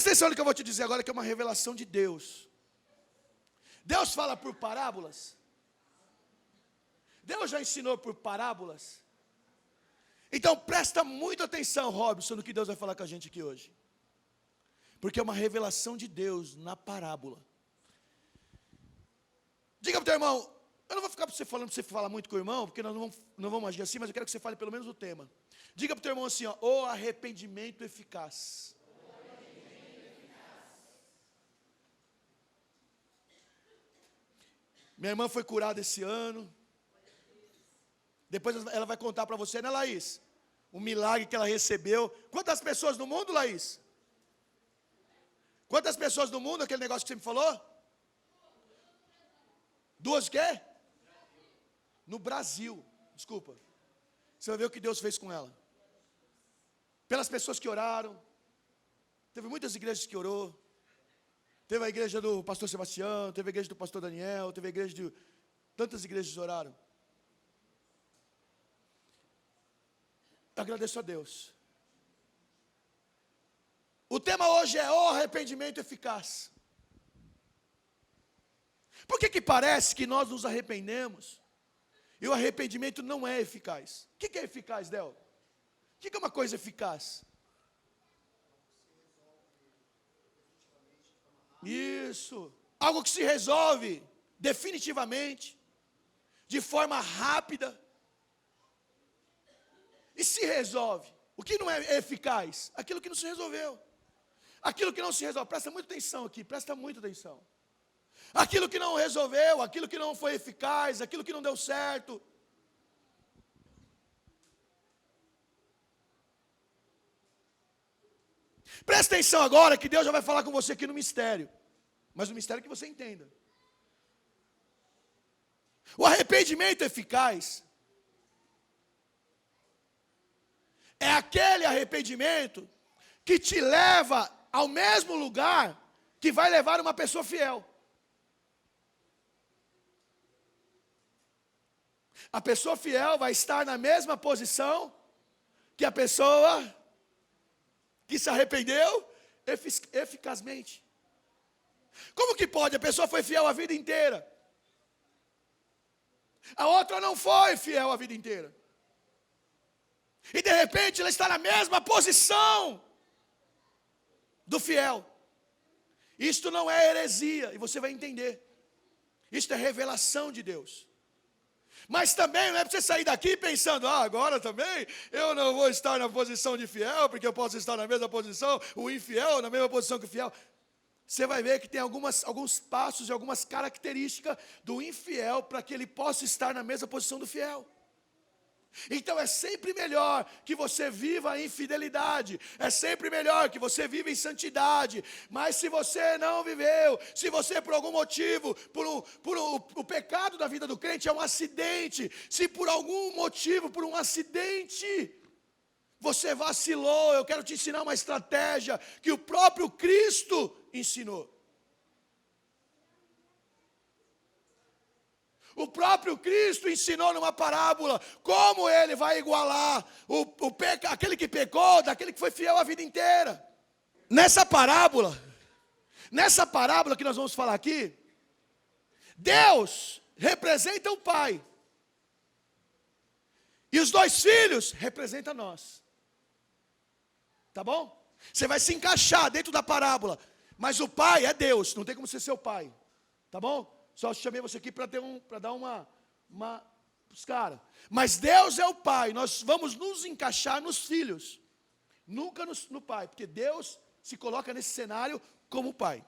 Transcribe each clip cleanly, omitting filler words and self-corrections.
Presta atenção no que eu vou te dizer agora, que é uma revelação de Deus. Deus fala por parábolas. Deus já ensinou por parábolas. Então presta muita atenção, Robson, no que Deus vai falar com a gente aqui hoje. Porque é uma revelação de Deus na parábola. Diga para o teu irmão, eu não vou ficar falando para você falar muito com o irmão, porque nós não vamos agir assim, mas eu quero que você fale pelo menos o tema. Diga para o teu irmão assim, ó, o arrependimento eficaz. Minha irmã foi curada esse ano. Depois ela vai contar para você, né, Laís? O milagre que ela recebeu. Quantas pessoas no mundo, Laís? Quantas pessoas no mundo, aquele negócio que você me falou? 2 o quê? No Brasil. Desculpa. Você vai ver o que Deus fez com ela. Pelas pessoas que oraram. Teve muitas igrejas que orou. Teve a igreja do pastor Sebastião, teve a igreja do pastor Daniel, teve a igreja de... Tantas igrejas oraram. Eu agradeço a Deus. O tema hoje é o arrependimento eficaz. Por que parece que nós nos arrependemos e o arrependimento não é eficaz? O que é eficaz, Del? O que é uma coisa eficaz? Isso, algo que se resolve definitivamente, de forma rápida, e se resolve. O que não é eficaz? Aquilo que não se resolveu. Aquilo que não se resolve, presta muita atenção aqui, presta muita atenção. Aquilo que não resolveu, aquilo que não foi eficaz, aquilo que não deu certo. Presta atenção agora que Deus já vai falar com você aqui no mistério. Mas o mistério é que você entenda. O arrependimento eficaz é aquele arrependimento que te leva ao mesmo lugar que vai levar uma pessoa fiel. A pessoa fiel vai estar na mesma posição que a pessoa que se arrependeu eficazmente. Como que pode? A pessoa foi fiel a vida inteira. A outra não foi fiel a vida inteira. E de repente ela está na mesma posição do fiel. Isto não é heresia, e você vai entender. Isto é revelação de Deus. Mas também não é para você sair daqui pensando, agora também eu não vou estar na posição de fiel, porque eu posso estar na mesma posição, o infiel na mesma posição que o fiel. Você vai ver que tem alguns passos e algumas características do infiel para que ele possa estar na mesma posição do fiel. Então é sempre melhor que você viva em fidelidade, é sempre melhor que você viva em santidade, mas se você não viveu, se você por algum motivo, o pecado da vida do crente é um acidente, se por algum motivo, por um acidente, você vacilou, eu quero te ensinar uma estratégia que o próprio Cristo ensinou. O próprio Cristo ensinou numa parábola como ele vai igualar aquele que pecou daquele que foi fiel a vida inteira. Nessa parábola que nós vamos falar aqui, Deus representa o Pai. E os 2 filhos representam nós. Tá bom? Você vai se encaixar dentro da parábola. Mas o Pai é Deus, não tem como ser seu pai. Tá bom? Só chamei você aqui para dar uma os caras. Mas Deus é o Pai, nós vamos nos encaixar nos filhos. Nunca no Pai, porque Deus se coloca nesse cenário como Pai.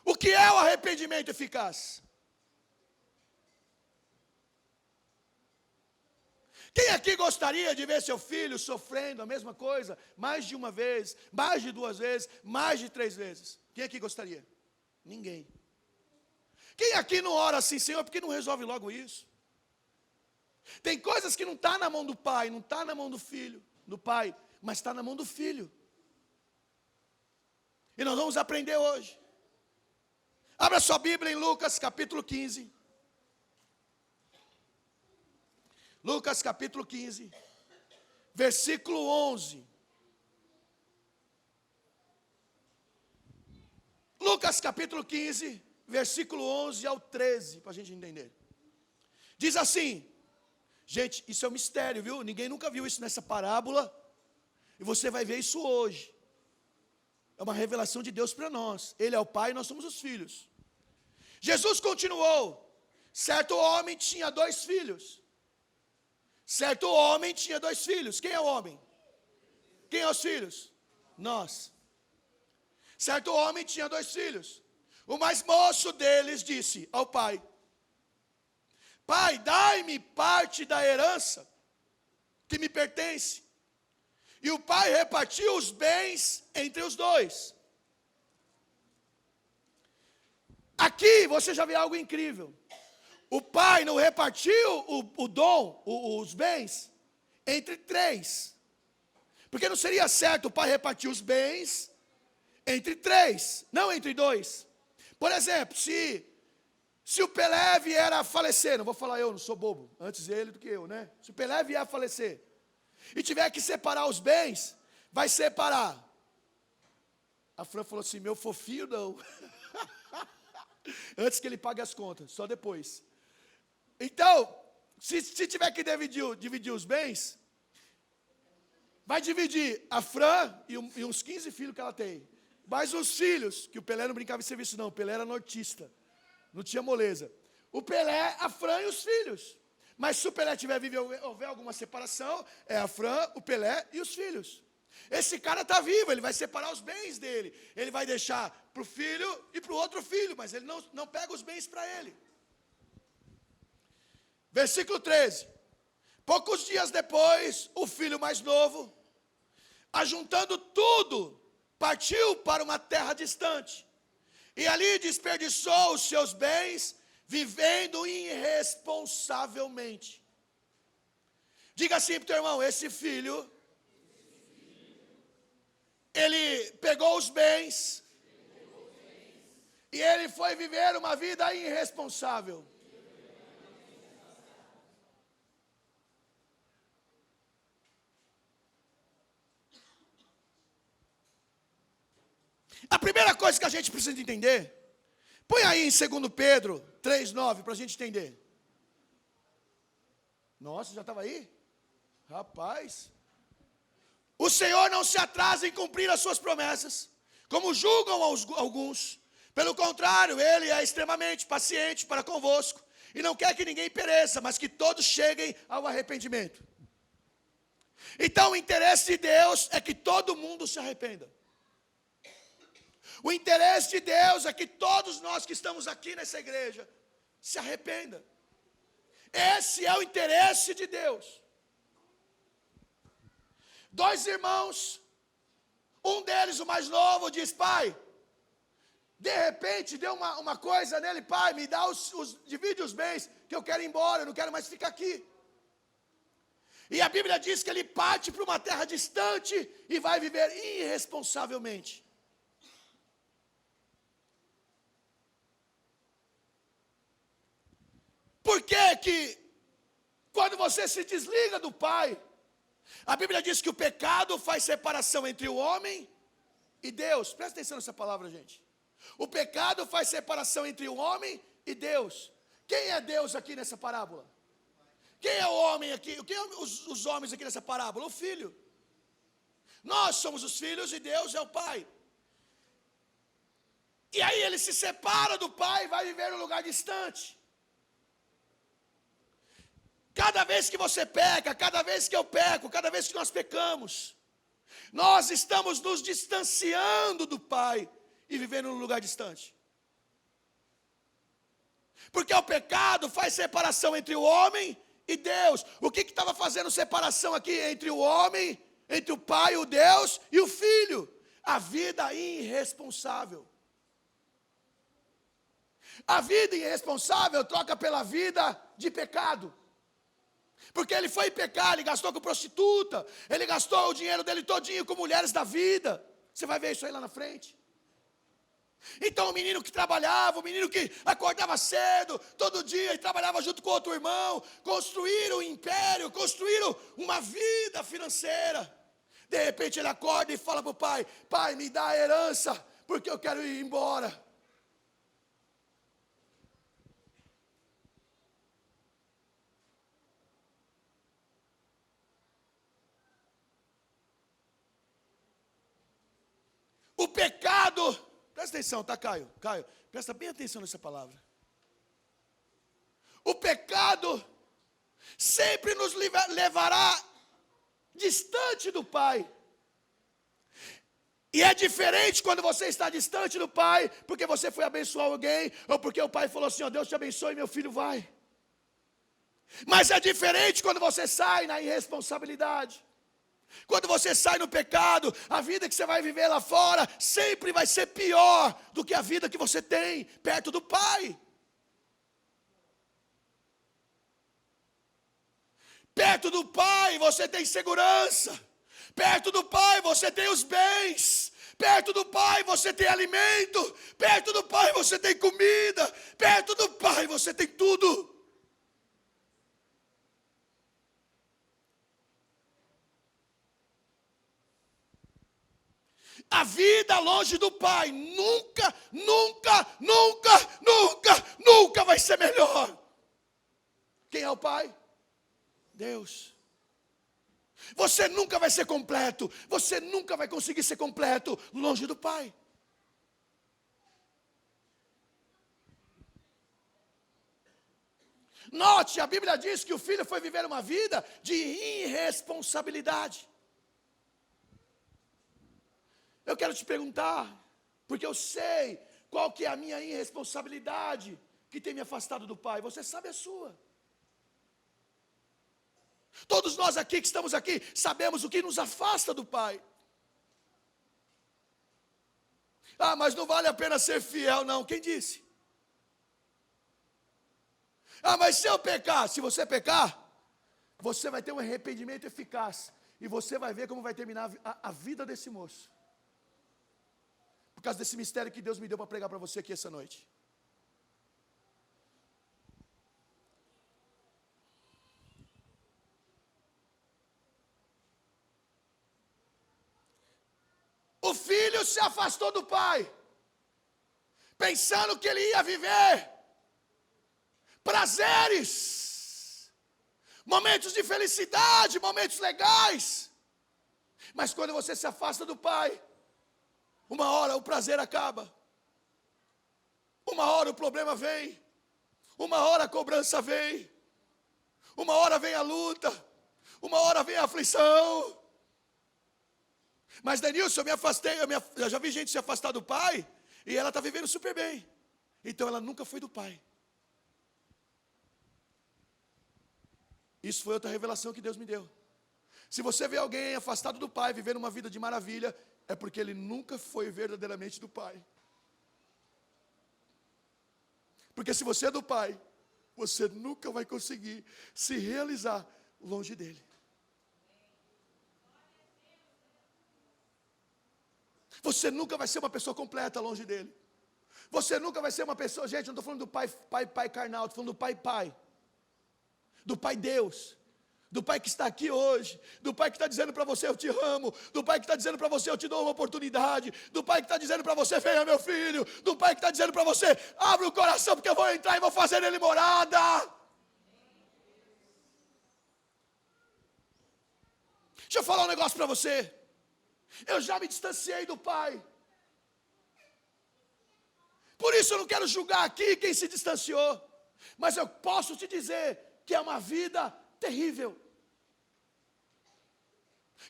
O que é o arrependimento eficaz? Quem aqui gostaria de ver seu filho sofrendo a mesma coisa, mais de uma vez, mais de 2 vezes, mais de 3 vezes? Quem aqui gostaria? Ninguém. Quem aqui não ora assim, Senhor, por que não resolve logo isso? Tem coisas que não está na mão do pai, não está na mão do filho, do pai, mas está na mão do filho. E nós vamos aprender hoje. Abra sua Bíblia em Lucas capítulo 15. Lucas capítulo 15, versículo 11. Lucas capítulo 15, versículo 11 ao 13, para a gente entender. Diz assim, gente, isso é um mistério, viu? Ninguém nunca viu isso nessa parábola, e você vai ver isso hoje. É uma revelação de Deus para nós. Ele é o Pai e nós somos os filhos. Jesus continuou, certo homem tinha 2 filhos. Certo homem tinha 2 filhos. Quem é o homem? Quem é os filhos? Nós. Certo homem tinha 2 filhos. O mais moço deles disse ao pai: Pai, dai-me parte da herança que me pertence. E o pai repartiu os bens entre os 2. Aqui você já vê algo incrível. O pai não repartiu o dom, os bens, entre 3. Porque não seria certo o pai repartir os bens entre 3, não entre 2. Por exemplo, se o Pelé vier a falecer, não vou falar eu, não sou bobo, antes ele do que eu, né? Se o Pelé vier a falecer e tiver que separar os bens, vai separar. A Fran falou assim, meu fofinho não. Antes que ele pague as contas, só depois. Então, se tiver que dividir os bens, vai dividir a Fran e uns 15 filhos que ela tem. Mas os filhos, que o Pelé não brincava em serviço não, o Pelé era nortista, não tinha moleza. O Pelé, a Fran e os filhos. Mas se o Pelé houver alguma separação, é a Fran, o Pelé e os filhos. Esse cara está vivo, ele vai separar os bens dele. Ele vai deixar para o filho e para o outro filho, mas ele não pega os bens para ele. Versículo 13. Poucos dias depois, o filho mais novo, ajuntando tudo, partiu para uma terra distante. E ali desperdiçou os seus bens, vivendo irresponsavelmente. Diga assim para o teu irmão, esse filho, ele pegou os bens, e ele foi viver uma vida irresponsável. A primeira coisa que a gente precisa entender, põe aí em 2 Pedro 3,9 para a gente entender. Nossa, já estava aí? Rapaz. O Senhor não se atrasa em cumprir as suas promessas, como julgam alguns. Pelo contrário, Ele é extremamente paciente para convosco, e não quer que ninguém pereça, mas que todos cheguem ao arrependimento. Então o interesse de Deus é que todo mundo se arrependa. O interesse de Deus é que todos nós que estamos aqui nessa igreja se arrependam. Esse é o interesse de Deus. 2 irmãos, um deles, o mais novo, diz, pai, de repente deu uma coisa nele, pai, me dá divide os bens, que eu quero ir embora, eu não quero mais ficar aqui. E a Bíblia diz que ele parte para uma terra distante e vai viver irresponsavelmente. Por que quando você se desliga do pai, a Bíblia diz que o pecado faz separação entre o homem e Deus. Presta atenção nessa palavra, gente. O pecado faz separação entre o homem e Deus. Quem é Deus aqui nessa parábola? Quem é o homem aqui? Quem é os homens aqui nessa parábola? O filho. Nós somos os filhos e Deus é o pai. E aí ele se separa do pai e vai viver num lugar distante. Cada vez que você peca, cada vez que eu peco, cada vez que nós pecamos, nós estamos nos distanciando do Pai e vivendo num lugar distante. Porque o pecado faz separação entre o homem e Deus. O que estava fazendo separação aqui entre o homem, entre o Pai, o Deus e o Filho? A vida irresponsável. A vida irresponsável troca pela vida de pecado. Porque ele foi pecar, ele gastou com prostituta, ele gastou o dinheiro dele todinho com mulheres da vida. Você vai ver isso aí lá na frente. Então o menino que trabalhava, o menino que acordava cedo, todo dia, e trabalhava junto com outro irmão, construíram um império, construíram uma vida financeira. De repente ele acorda e fala para o pai: pai, me dá a herança, porque eu quero ir embora. O pecado, presta atenção, tá, Caio? Caio, presta bem atenção nessa palavra. O pecado sempre nos levará distante do Pai. E é diferente quando você está distante do Pai, porque você foi abençoar alguém, ou porque o Pai falou assim: ó, Deus te abençoe, meu filho vai. Mas é diferente quando você sai na irresponsabilidade. Quando você sai no pecado, a vida que você vai viver lá fora sempre vai ser pior do que a vida que você tem perto do Pai. Perto do Pai você tem segurança. Perto do Pai você tem os bens. Perto do Pai você tem alimento. Perto do Pai você tem comida. Perto do Pai você tem tudo. A vida longe do Pai nunca vai ser melhor. Quem é o Pai? Deus. Você nunca vai ser completo. Você nunca vai conseguir ser completo longe do Pai. Note, a Bíblia diz que o filho foi viver uma vida de irresponsabilidade. Eu quero te perguntar, porque eu sei qual que é a minha irresponsabilidade que tem me afastado do Pai. Você sabe a sua. Todos nós aqui que estamos aqui sabemos o que nos afasta do Pai. Ah, mas não vale a pena ser fiel, não. Quem disse? Ah, mas se eu pecar, se você pecar, você vai ter um arrependimento eficaz. E você vai ver como vai terminar a vida desse moço. Por causa desse mistério que Deus me deu para pregar para você aqui essa noite. O filho se afastou do pai, pensando que ele ia viver prazeres, momentos de felicidade, momentos legais. Mas quando você se afasta do pai, uma hora o prazer acaba, uma hora o problema vem, uma hora a cobrança vem, uma hora vem a luta, uma hora vem a aflição. Mas Denilson, eu me afastei, eu já vi gente se afastar do pai, e ela está vivendo super bem. Então ela nunca foi do pai. Isso foi outra revelação que Deus me deu. Se você vê alguém afastado do pai, vivendo uma vida de maravilha, é porque ele nunca foi verdadeiramente do pai. Porque se você é do pai, você nunca vai conseguir se realizar longe dele. Você nunca vai ser uma pessoa completa longe dele. Você nunca vai ser uma pessoa, gente, eu não estou falando do pai carnal, estou falando do pai. Do Pai Deus. Do Pai que está aqui hoje, do Pai que está dizendo para você: eu te amo, do Pai que está dizendo para você: eu te dou uma oportunidade, do Pai que está dizendo para você: venha meu filho, do Pai que está dizendo para você: abre o coração, porque eu vou entrar e vou fazer nele morada. Deixa eu falar um negócio para você. Eu já me distanciei do Pai, por isso eu não quero julgar aqui quem se distanciou, mas eu posso te dizer que é uma vida terrível,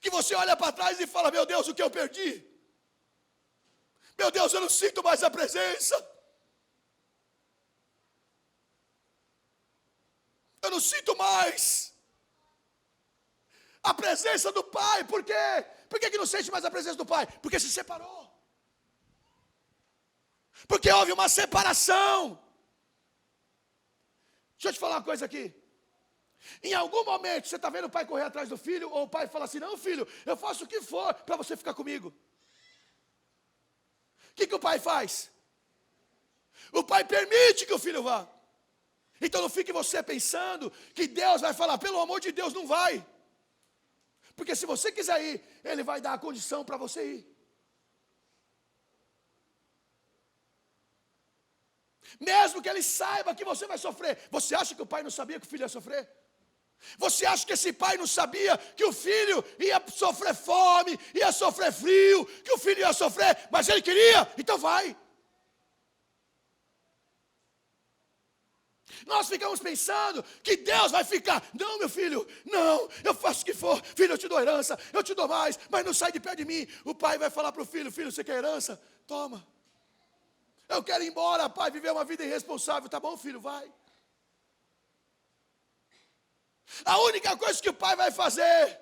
que você olha para trás e fala: meu Deus, o que eu perdi? Meu Deus, eu não sinto mais a presença, eu não sinto mais a presença do Pai. Por quê? Por que não sente mais a presença do Pai? Porque se separou, porque houve uma separação. Deixa eu te falar uma coisa aqui. Em algum momento você está vendo o pai correr atrás do filho, ou o pai fala assim: não, filho, eu faço o que for para você ficar comigo. O que o pai faz? O pai permite que o filho vá. Então não fique você pensando que Deus vai falar, pelo amor de Deus, não vai. Porque se você quiser ir, Ele vai dar a condição para você ir. Mesmo que Ele saiba que você vai sofrer. Você acha que o pai não sabia que o filho ia sofrer? Você acha que esse pai não sabia que o filho ia sofrer fome, ia sofrer frio, que o filho ia sofrer, mas ele queria, então vai. Nós ficamos pensando que Deus vai ficar, não meu filho, não, eu faço o que for, filho eu te dou herança, eu te dou mais, mas não sai de perto de mim. O pai vai falar para o filho, filho você quer herança? Toma. Eu quero ir embora, pai, viver uma vida irresponsável, tá bom filho, vai. A única coisa que o pai vai fazer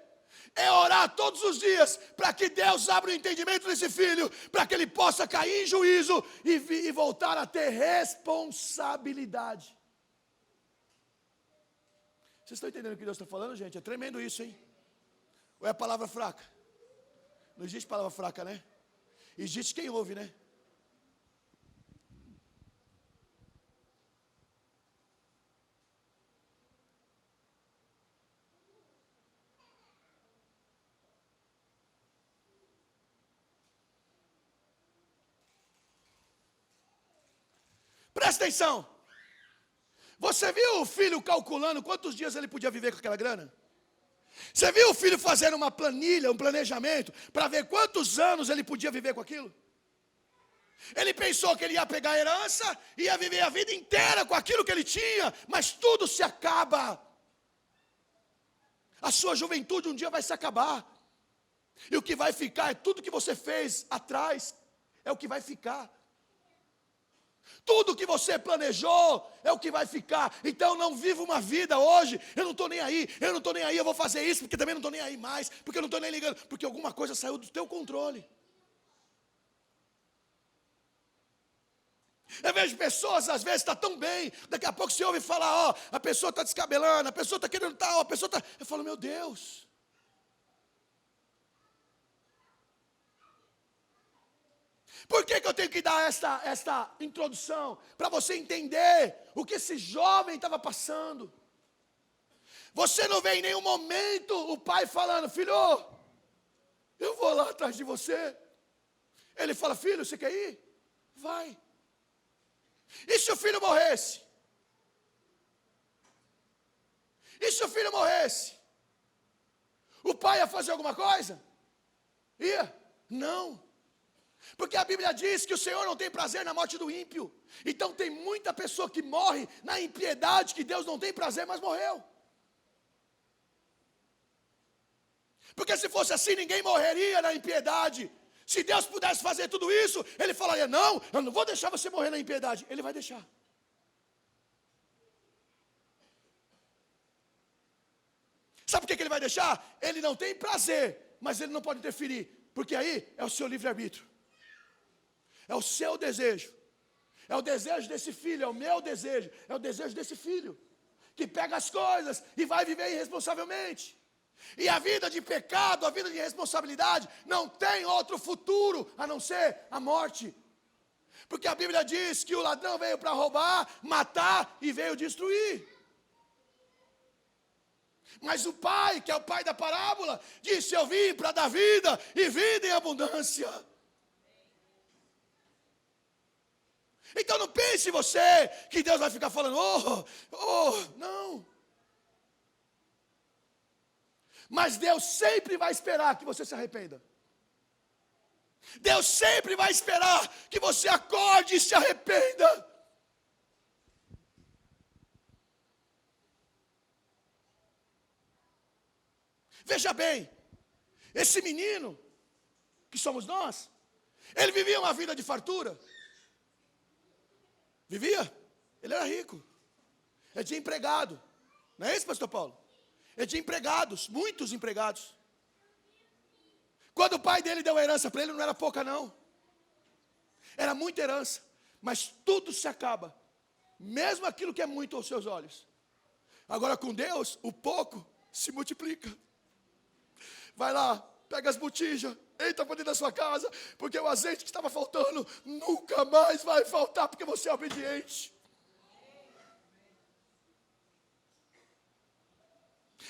é orar todos os dias para que Deus abra o entendimento desse filho, para que ele possa cair em juízo e voltar a ter responsabilidade. Vocês estão entendendo o que Deus está falando, gente? É tremendo isso, hein? Ou é palavra fraca? Não existe palavra fraca, né? Existe quem ouve, né? Presta atenção. Você viu o filho calculando quantos dias ele podia viver com aquela grana? Você viu o filho fazendo uma planilha, um planejamento, para ver quantos anos ele podia viver com aquilo? Ele pensou que ele ia pegar a herança, ia viver a vida inteira com aquilo que ele tinha, mas tudo se acaba. A sua juventude um dia vai se acabar. E o que vai ficar é tudo que você fez atrás, é o que vai ficar. Tudo que você planejou é o que vai ficar. Então não viva uma vida hoje, eu não estou nem aí, eu vou fazer isso, porque também não estou nem aí mais, porque eu não estou nem ligando, porque alguma coisa saiu do teu controle. Eu vejo pessoas, às vezes, está tão bem, daqui a pouco você ouve falar, ó, a pessoa está descabelando, a pessoa está querendo tal, a pessoa está... Eu falo, meu Deus. Por que eu tenho que dar esta introdução? Para você entender o que esse jovem estava passando. Você não vê em nenhum momento o pai falando, filho, eu vou lá atrás de você. Ele fala, filho, você quer ir? Vai. E se o filho morresse? E se o filho morresse? O pai ia fazer alguma coisa? Ia? Não. Porque a Bíblia diz que o Senhor não tem prazer na morte do ímpio. Então tem muita pessoa que morre na impiedade, que Deus não tem prazer, mas morreu. Porque se fosse assim, ninguém morreria na impiedade. Se Deus pudesse fazer tudo isso, Ele falaria, não, eu não vou deixar você morrer na impiedade. Ele vai deixar. Sabe por que Ele vai deixar? Ele não tem prazer, mas Ele não pode interferir. Porque aí é o seu livre-arbítrio. É o seu desejo. É o desejo desse filho, é o meu desejo. É o desejo desse filho. Que pega as coisas e vai viver irresponsavelmente. E a vida de pecado, a vida de responsabilidade, não tem outro futuro a não ser a morte. Porque a Bíblia diz que o ladrão veio para roubar, matar e veio destruir. Mas o pai, que é o pai da parábola, disse, eu vim para dar vida e vida em abundância. Então não pense você que Deus vai ficar falando, não. Mas Deus sempre vai esperar que você se arrependa. Deus sempre vai esperar que você acorde e se arrependa. Veja bem, esse menino, que somos nós, ele vivia uma vida de fartura. Vivia? Ele era rico. Ele tinha empregado. Não é isso, pastor Paulo? Ele tinha empregados, muitos empregados. Quando o pai dele deu a herança para ele, não era pouca não. Era muita herança. Mas tudo se acaba. Mesmo aquilo que é muito aos seus olhos. Agora com Deus, o pouco se multiplica. Vai lá, Pega as botijas, entra para dentro da sua casa, porque o azeite que estava faltando nunca mais vai faltar, porque você é obediente.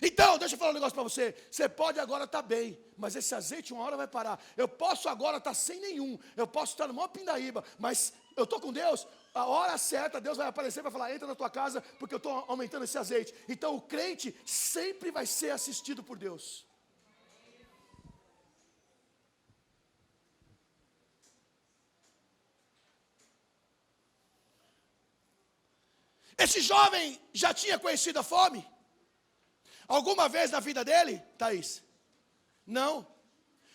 Então, deixa eu falar um negócio para você. Você pode agora estar bem, mas esse azeite uma hora vai parar. Eu posso agora estar sem nenhum. Eu posso estar no maior pindaíba, mas eu estou com Deus. A hora certa, Deus vai aparecer e vai falar, entra na tua casa, porque eu estou aumentando esse azeite. Então, o crente sempre vai ser assistido por Deus. Esse jovem já tinha conhecido a fome? Alguma vez na vida dele, Thaís? Não.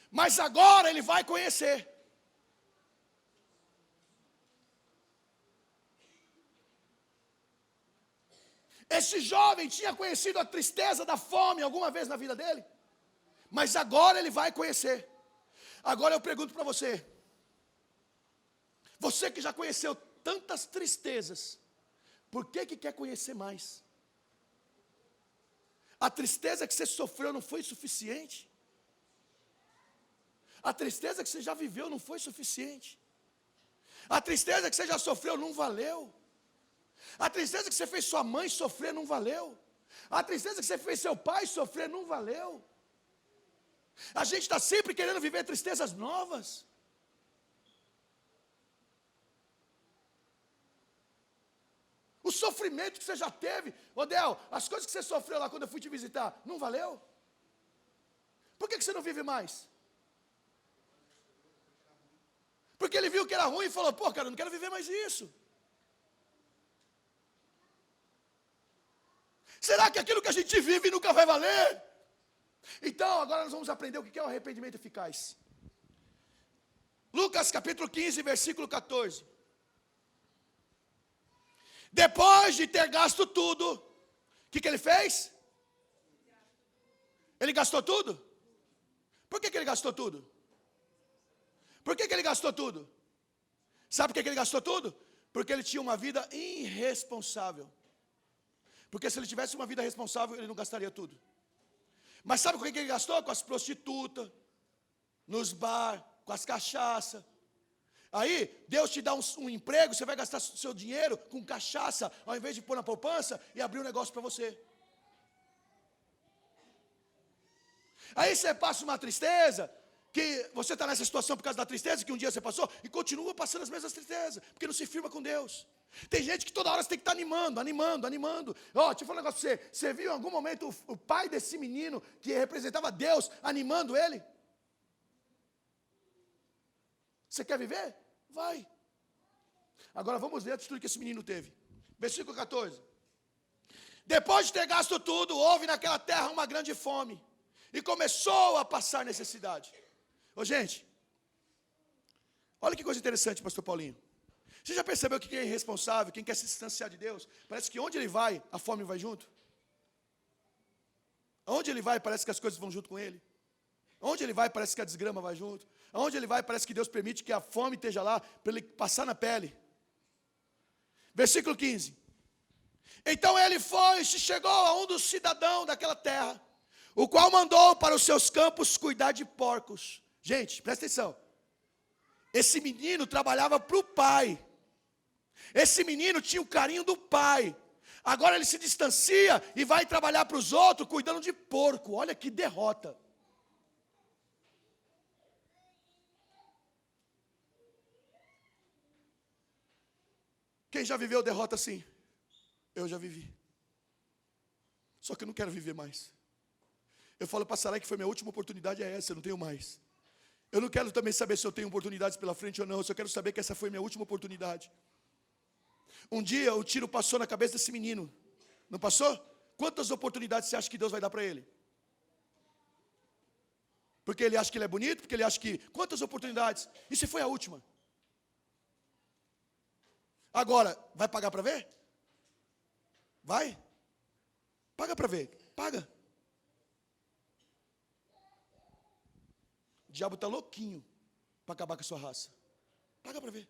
Mas agora ele vai conhecer. Esse jovem tinha conhecido a tristeza da fome alguma vez na vida dele? Mas agora ele vai conhecer. Agora eu pergunto para você. Você que já conheceu tantas tristezas, por que quer conhecer mais? A tristeza que você sofreu não foi suficiente? A tristeza que você já viveu não foi suficiente? A tristeza que você já sofreu não valeu? A tristeza que você fez sua mãe sofrer não valeu? A tristeza que você fez seu pai sofrer não valeu? A gente está sempre querendo viver tristezas novas. O sofrimento que você já teve, Odel, as coisas que você sofreu lá quando eu fui te visitar, não valeu? Por que você não vive mais? Porque ele viu que era ruim e falou, pô, cara, eu não quero viver mais isso. Será que aquilo que a gente vive nunca vai valer? Então, agora nós vamos aprender o que é o arrependimento eficaz. Lucas capítulo 15, versículo 14. Depois de ter gasto tudo, o que ele fez? Ele gastou tudo? Por que ele gastou tudo? Por que ele gastou tudo? Sabe por que ele gastou tudo? Porque ele tinha uma vida irresponsável. Porque se ele tivesse uma vida responsável, ele não gastaria tudo. Mas sabe com o que ele gastou? Com as prostitutas, nos bar, com as cachaças. Aí, Deus te dá um emprego, você vai gastar seu dinheiro com cachaça, ao invés de pôr na poupança e abrir um negócio para você. Aí você passa uma tristeza, que você está nessa situação por causa da tristeza que um dia você passou, e continua passando as mesmas tristezas, porque não se firma com Deus. Tem gente que toda hora você tem que estar animando. Ó, deixa eu falar um negócio para você. Você viu em algum momento o pai desse menino, que representava Deus, animando ele? Você quer viver? Vai. Agora vamos ver a atitude que esse menino teve. Versículo 14. Depois de ter gasto tudo, houve naquela terra uma grande fome. E começou a passar necessidade. Ô gente, olha que coisa interessante, pastor Paulinho. Você já percebeu que quem é irresponsável, quem quer se distanciar de Deus, parece que onde ele vai, a fome vai junto? Onde ele vai, parece que as coisas vão junto com ele. Onde ele vai, parece que a desgrama vai junto. Aonde ele vai, parece que Deus permite que a fome esteja lá, para ele passar na pele. Versículo 15. Então ele foi e chegou a um dos cidadãos daquela terra, o qual mandou para os seus campos cuidar de porcos. Gente, presta atenção. Esse menino trabalhava para o pai. Esse menino tinha o carinho do pai. Agora ele se distancia e vai trabalhar para os outros cuidando de porco. Olha que derrota. Quem já viveu derrota assim? Eu já vivi. Só que eu não quero viver mais. Eu falo para Sarai que foi minha última oportunidade, é essa, eu não tenho mais. Eu não quero também saber se eu tenho oportunidades pela frente ou não, eu só quero saber que essa foi minha última oportunidade. Um dia o tiro passou na cabeça desse menino. Não passou? Quantas oportunidades você acha que Deus vai dar para ele? Porque ele acha que ele é bonito, porque ele acha que... Quantas oportunidades? E se foi a última? Agora, vai pagar para ver? Vai? Paga para ver. Paga. O diabo está louquinho para acabar com a sua raça. Paga para ver.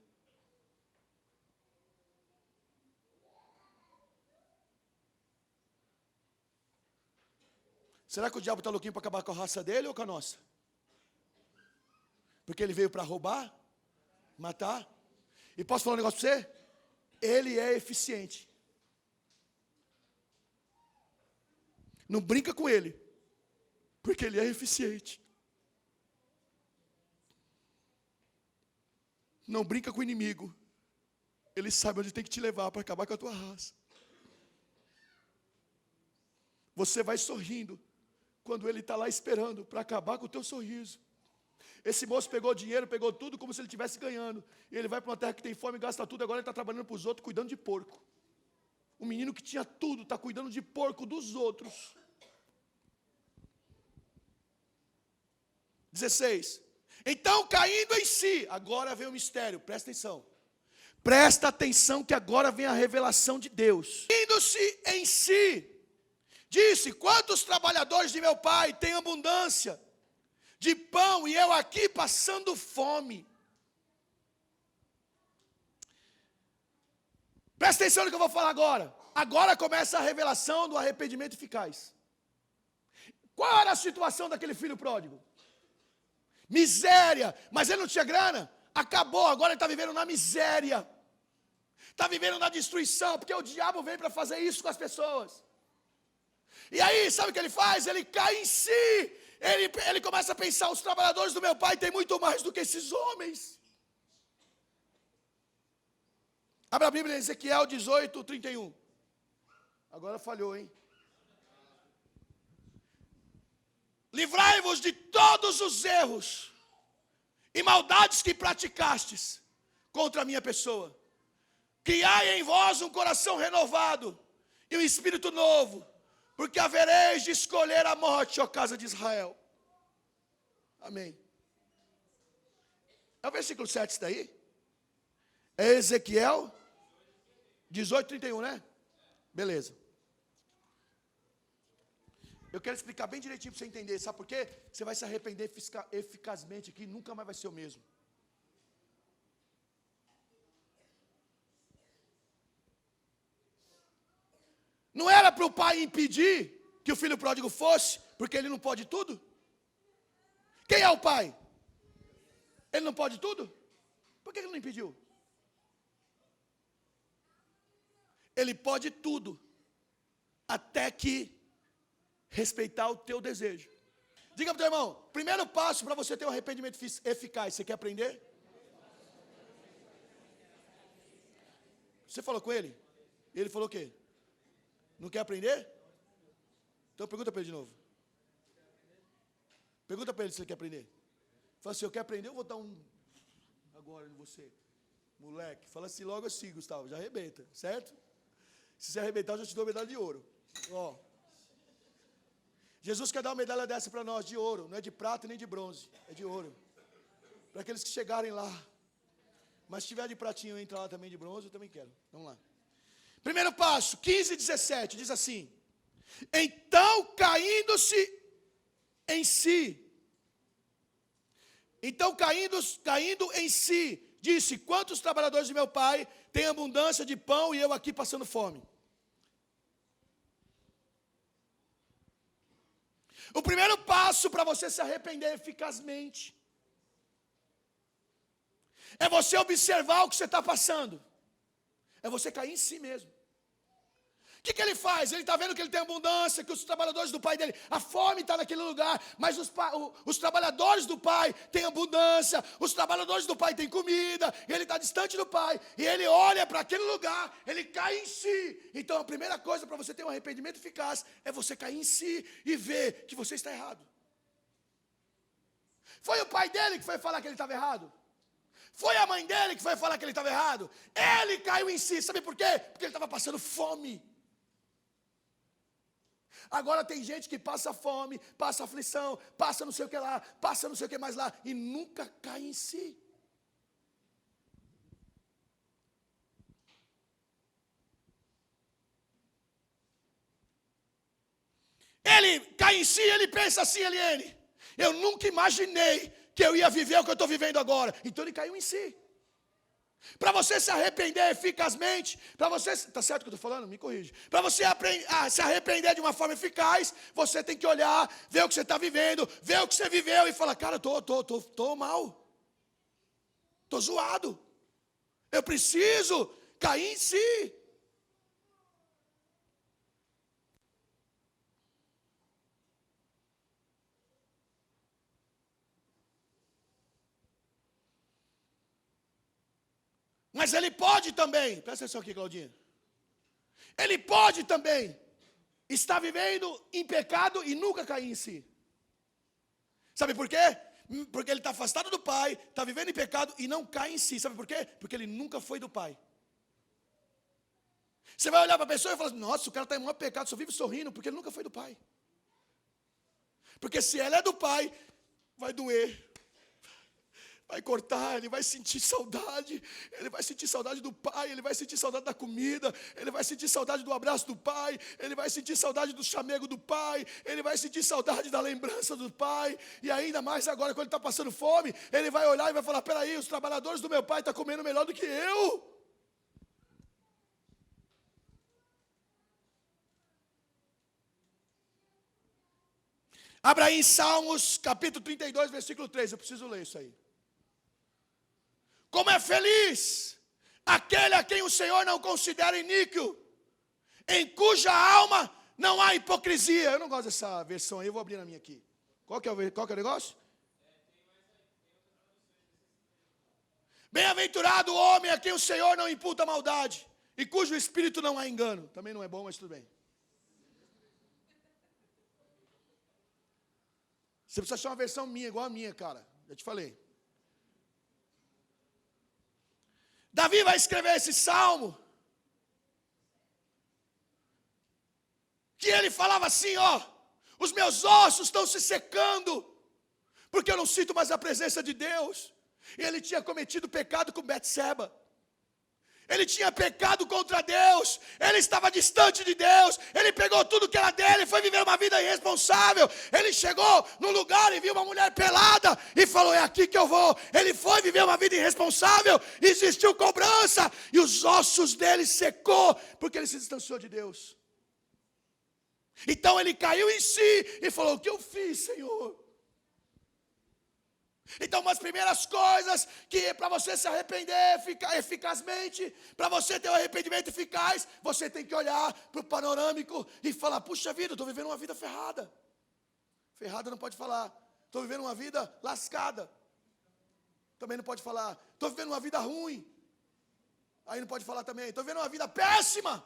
Será que o diabo está louquinho para acabar com a raça dele ou com a nossa? Porque ele veio para roubar, matar. E posso falar um negócio para você? Ele é eficiente. Não brinca com ele, porque ele é eficiente. Não brinca com o inimigo. Ele sabe onde tem que te levar para acabar com a tua raça. Você vai sorrindo quando ele está lá esperando para acabar com o teu sorriso. Esse moço pegou dinheiro, pegou tudo como se ele estivesse ganhando. E ele vai para uma terra que tem fome, gasta tudo, agora ele está trabalhando para os outros, cuidando de porco. O menino que tinha tudo, está cuidando de porco dos outros. 16. Então, caindo em si, agora vem o mistério, presta atenção. Presta atenção que agora vem a revelação de Deus. Caindo-se em si, disse: quantos trabalhadores de meu pai têm abundância de pão e eu aqui passando fome? Presta atenção no que eu vou falar agora. Agora começa a revelação do arrependimento eficaz. Qual era a situação daquele filho pródigo? Miséria, mas ele não tinha grana. Acabou, agora ele está vivendo na miséria. Está vivendo na destruição, porque o diabo veio para fazer isso com as pessoas. E aí, sabe o que ele faz? Ele cai em si. Ele começa a pensar: os trabalhadores do meu pai têm muito mais do que esses homens. Abra a Bíblia em Ezequiel 18, 31. Agora falhou, hein? Livrai-vos de todos os erros e maldades que praticastes contra a minha pessoa. Criai em vós um coração renovado e um espírito novo, porque havereis de escolher a morte, ó casa de Israel. Amém. É o versículo 7 isso daí? É Ezequiel 18, 31, né? Beleza. Eu quero explicar bem direitinho para você entender. Sabe por quê? Você vai se arrepender eficazmente aqui, nunca mais vai ser o mesmo. Não era para o pai impedir que o filho pródigo fosse, porque ele não pode tudo? Quem é o pai? Ele não pode tudo? Por que ele não impediu? Ele pode tudo, até que respeitar o teu desejo. Diga para o teu irmão: primeiro passo para você ter um arrependimento eficaz, você quer aprender? Você falou com ele? Ele falou o quê? Não quer aprender? Então pergunta para ele de novo. Pergunta para ele se ele quer aprender. Fala assim: eu quero aprender, eu vou dar um agora em você, moleque. Fala assim logo assim, Gustavo, já arrebenta, certo? Se você arrebentar, eu já te dou medalha de ouro. Ó. Jesus quer dar uma medalha dessa para nós, de ouro. Não é de prata nem de bronze, é de ouro. Para aqueles que chegarem lá. Mas se tiver de pratinho, entra lá também de bronze, eu também quero. Vamos lá. Primeiro passo, 15 e 17, diz assim: então caindo-se em si. Então caindo em si, disse: quantos trabalhadores de meu pai têm abundância de pão e eu aqui passando fome? O primeiro passo para você se arrepender eficazmente é você observar o que você está passando. É você cair em si mesmo. O que ele faz? Ele está vendo que ele tem abundância, que os trabalhadores do pai dele, a fome está naquele lugar, mas os trabalhadores do pai têm abundância, os trabalhadores do pai têm comida, ele está distante do pai, e ele olha para aquele lugar, ele cai em si. Então a primeira coisa para você ter um arrependimento eficaz é você cair em si e ver que você está errado. Foi o pai dele que foi falar que ele estava errado? Foi a mãe dele que foi falar que ele estava errado? Ele caiu em si, sabe por quê? Porque ele estava passando fome. Agora tem gente que passa fome, passa aflição, passa não sei o que lá, passa não sei o que mais lá, e nunca cai em si. Ele cai em si, ele pensa assim, Eliane: eu nunca imaginei que eu ia viver o que eu estou vivendo agora. Então ele caiu em si. Para você se arrepender eficazmente, para você, está certo o que eu estou falando? Me corrige. Para você se arrepender de uma forma eficaz, você tem que olhar, ver o que você está vivendo, ver o que você viveu e falar: cara, estou mal. estou zoado. Eu preciso cair em si. Mas ele pode também, presta atenção aqui, Claudinha. Ele pode também estar vivendo em pecado e nunca cair em si. Sabe por quê? Porque ele está afastado do Pai, está vivendo em pecado e não cai em si. Sabe por quê? Porque ele nunca foi do Pai. Você vai olhar para a pessoa e falar assim, nossa, o cara está em maior pecado, só vive sorrindo, porque ele nunca foi do Pai. Porque se ela é do Pai, vai doer. Vai cortar, ele vai sentir saudade, ele vai sentir saudade do pai, ele vai sentir saudade da comida, ele vai sentir saudade do abraço do pai, ele vai sentir saudade do chamego do pai, ele vai sentir saudade da lembrança do pai, e ainda mais agora quando ele está passando fome, ele vai olhar e vai falar, peraí, os trabalhadores do meu pai estão comendo melhor do que eu. Abra aí em Salmos, capítulo 32, versículo 3, eu preciso ler isso aí. Como é feliz aquele a quem o Senhor não considera iníquo, em cuja alma não há hipocrisia. Eu não gosto dessa versão aí, eu vou abrir na minha aqui. Qual que é o negócio? Bem-aventurado o homem a quem o Senhor não imputa maldade, e cujo espírito não há engano. Também não é bom, mas tudo bem. Você precisa achar uma versão minha, igual a minha, cara. Já te falei. Davi vai escrever esse salmo, que ele falava assim, ó, os meus ossos estão se secando, porque eu não sinto mais a presença de Deus. E ele tinha cometido pecado com Betseba. Ele tinha pecado contra Deus, ele estava distante de Deus, ele pegou tudo que era dele e foi viver uma vida irresponsável. Ele chegou num lugar e viu uma mulher pelada e falou, é aqui que eu vou. Ele foi viver uma vida irresponsável, existiu cobrança e os ossos dele secou, porque ele se distanciou de Deus. Então ele caiu em si e falou, o que eu fiz, Senhor? Então, uma das primeiras coisas que para você se arrepender eficazmente, para você ter um arrependimento eficaz, você tem que olhar para o panorâmico e falar, puxa vida, eu estou vivendo uma vida ferrada. Ferrada não pode falar. Estou vivendo uma vida lascada. Também não pode falar. Estou vivendo uma vida ruim. Aí não pode falar também. Estou vivendo uma vida péssima.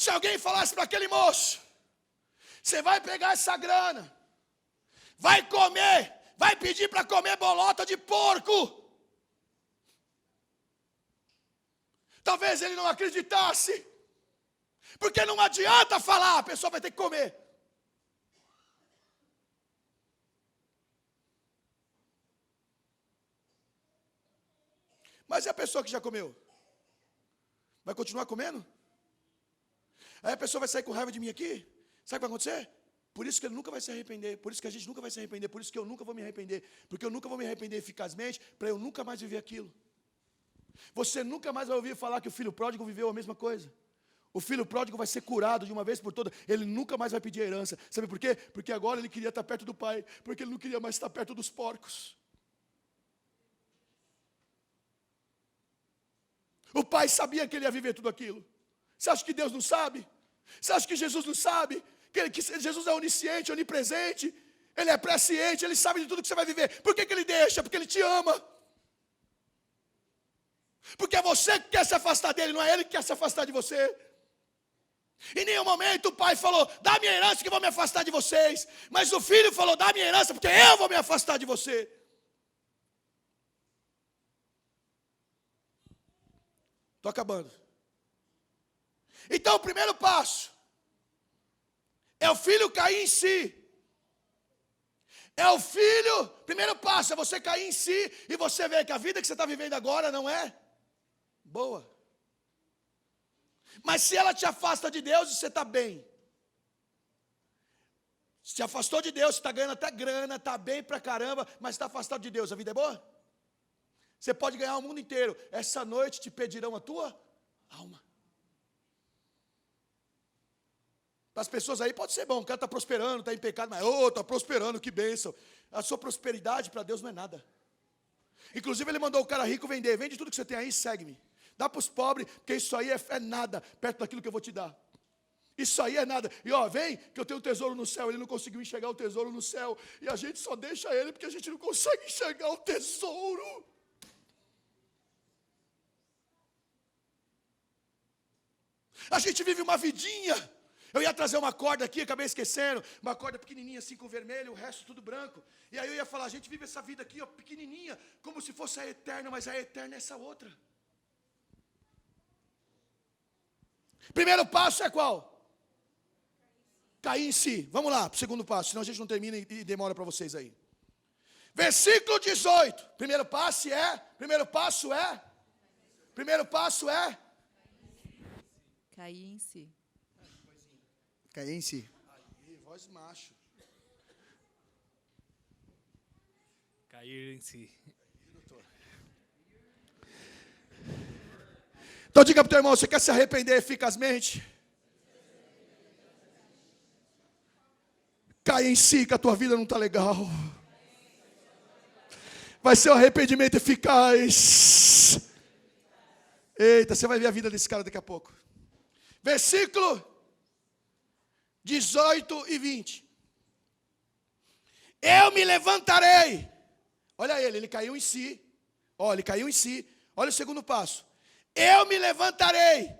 Se alguém falasse para aquele moço, você vai pegar essa grana, vai comer, vai pedir para comer bolota de porco. Talvez ele não acreditasse, porque não adianta falar, a pessoa vai ter que comer. Mas e a pessoa que já comeu? Vai continuar comendo? Aí a pessoa vai sair com raiva de mim aqui. Sabe o que vai acontecer? Por isso que ele nunca vai se arrepender. Por isso que a gente nunca vai se arrepender. Por isso que eu nunca vou me arrepender. Porque eu nunca vou me arrepender eficazmente, para eu nunca mais viver aquilo. Você nunca mais vai ouvir falar que o filho pródigo viveu a mesma coisa. O filho pródigo vai ser curado de uma vez por todas. Ele nunca mais vai pedir herança. Sabe por quê? Porque agora ele queria estar perto do pai. Porque ele não queria mais estar perto dos porcos. O pai sabia que ele ia viver tudo aquilo. Você acha que Deus não sabe? Você acha que Jesus não sabe? Que Jesus é onisciente, onipresente, Ele é presciente, Ele sabe de tudo que você vai viver. Por que Ele deixa? Porque Ele te ama. Porque é você que quer se afastar dEle, não é Ele que quer se afastar de você. Em nenhum momento o pai falou, dá minha herança que eu vou me afastar de vocês. Mas o filho falou, dá minha herança porque eu vou me afastar de você. Estou acabando. Então o primeiro passo é o filho cair em si. É o filho, primeiro passo é você cair em si e você ver que a vida que você está vivendo agora não é boa. Mas se ela te afasta de Deus, você está bem. Se te afastou de Deus, você está ganhando até grana, está bem pra caramba, mas está afastado de Deus, a vida é boa? Você pode ganhar o mundo inteiro, essa noite te pedirão a tua alma. Para as pessoas aí pode ser bom, o cara está prosperando, está em pecado, mas está prosperando, que bênção. A sua prosperidade para Deus não é nada. Inclusive ele mandou o cara rico vender, vende tudo que você tem aí e segue-me. Dá para os pobres, porque isso aí é nada, perto daquilo que eu vou te dar. Isso aí é nada. E vem que eu tenho um tesouro no céu. Ele não conseguiu enxergar o tesouro no céu. E a gente só deixa ele porque a gente não consegue enxergar o tesouro. A gente vive uma vidinha. Eu ia trazer uma corda aqui, acabei esquecendo. Uma corda pequenininha assim com vermelho, o resto tudo branco. E aí eu ia falar, a gente vive essa vida aqui, pequenininha, como se fosse a eterna, mas a eterna é essa outra. Primeiro passo é qual? Cair em si. Vamos lá, para o segundo passo, senão a gente não termina e demora para vocês aí. Versículo 18. Primeiro passo é. Cair em si. Cair em si. Aí, voz macho. Cair em si. Então diga para o teu irmão, você quer se arrepender eficazmente? Cai em si que a tua vida não está legal. Vai ser um arrependimento eficaz. Eita, você vai ver a vida desse cara daqui a pouco. Versículo 18 e 20. Eu me levantarei. Olha ele caiu em si. Ele caiu em si. Olha o segundo passo. Eu me levantarei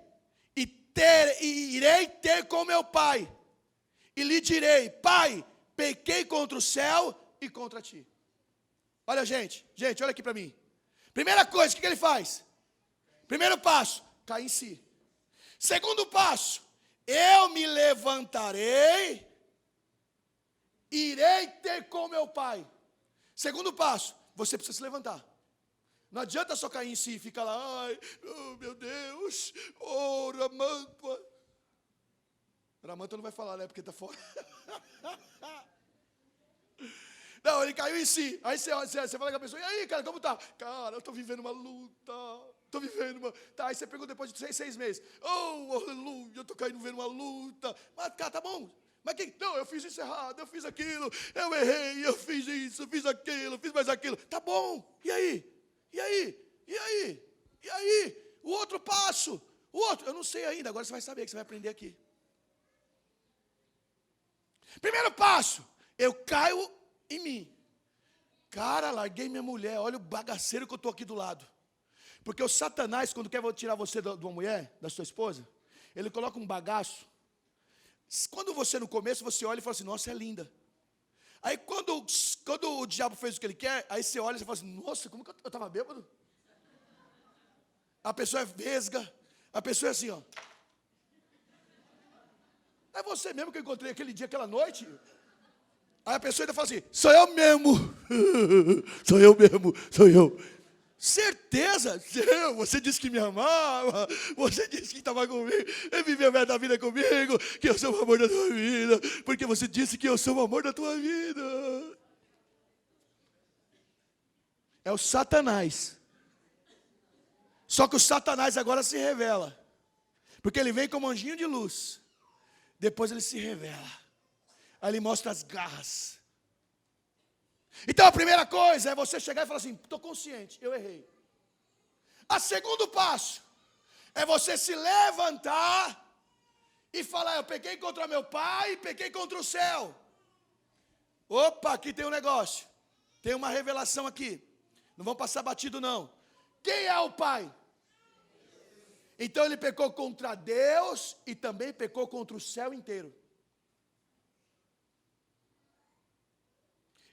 e irei ter com meu pai. E lhe direi, pai, pequei contra o céu e contra ti. Olha gente, olha aqui para mim. Primeira coisa, o que ele faz? Primeiro passo, cai em si. Segundo passo, eu me levantarei, irei ter com meu pai. Segundo passo, você precisa se levantar. Não adianta só cair em si e ficar lá, ai, oh, meu Deus, Ramântua. Ramântua não vai falar, né, porque está fora. Não, ele caiu em si. Aí você fala com a pessoa, e aí, cara, como tá? Cara, eu estou vivendo uma luta. Tá, aí você pergunta depois de 6 meses. Oh, aleluia, eu estou vivendo uma luta. Mas, cara, tá bom. Mas não, eu fiz isso errado, eu fiz aquilo, eu errei, eu fiz isso, fiz aquilo, fiz mais aquilo. Tá bom, e aí? O outro passo, eu não sei ainda, agora você vai saber, que você vai aprender aqui. Primeiro passo, eu caio em mim. Cara, larguei minha mulher, olha o bagaceiro que eu estou aqui do lado. Porque o Satanás, quando quer tirar você de uma mulher, da sua esposa, ele coloca um bagaço. Quando você no começo, você olha e fala assim, nossa, é linda. Aí quando o diabo fez o que ele quer, aí você olha e você fala assim, nossa, como que eu estava bêbado? A pessoa é vesga, a pessoa é assim, ó. É você mesmo que eu encontrei aquele dia, aquela noite. Aí a pessoa ainda fala assim, sou eu mesmo. Sou eu. Certeza, você disse que me amava, você disse que estava comigo, viveu a vida comigo, que eu sou o amor da tua vida, porque você disse que eu sou o amor da tua vida. É o Satanás. Só que o Satanás agora se revela, porque ele vem como anjinho de luz, depois ele se revela, aí ele mostra as garras. Então a primeira coisa é você chegar e falar assim, estou consciente, eu errei. O segundo passo é você se levantar e falar, eu pequei contra meu pai, pequei contra o céu. Opa, aqui tem um negócio, tem uma revelação aqui, não vão passar batido não. Quem é o pai? Então ele pecou contra Deus e também pecou contra o céu inteiro.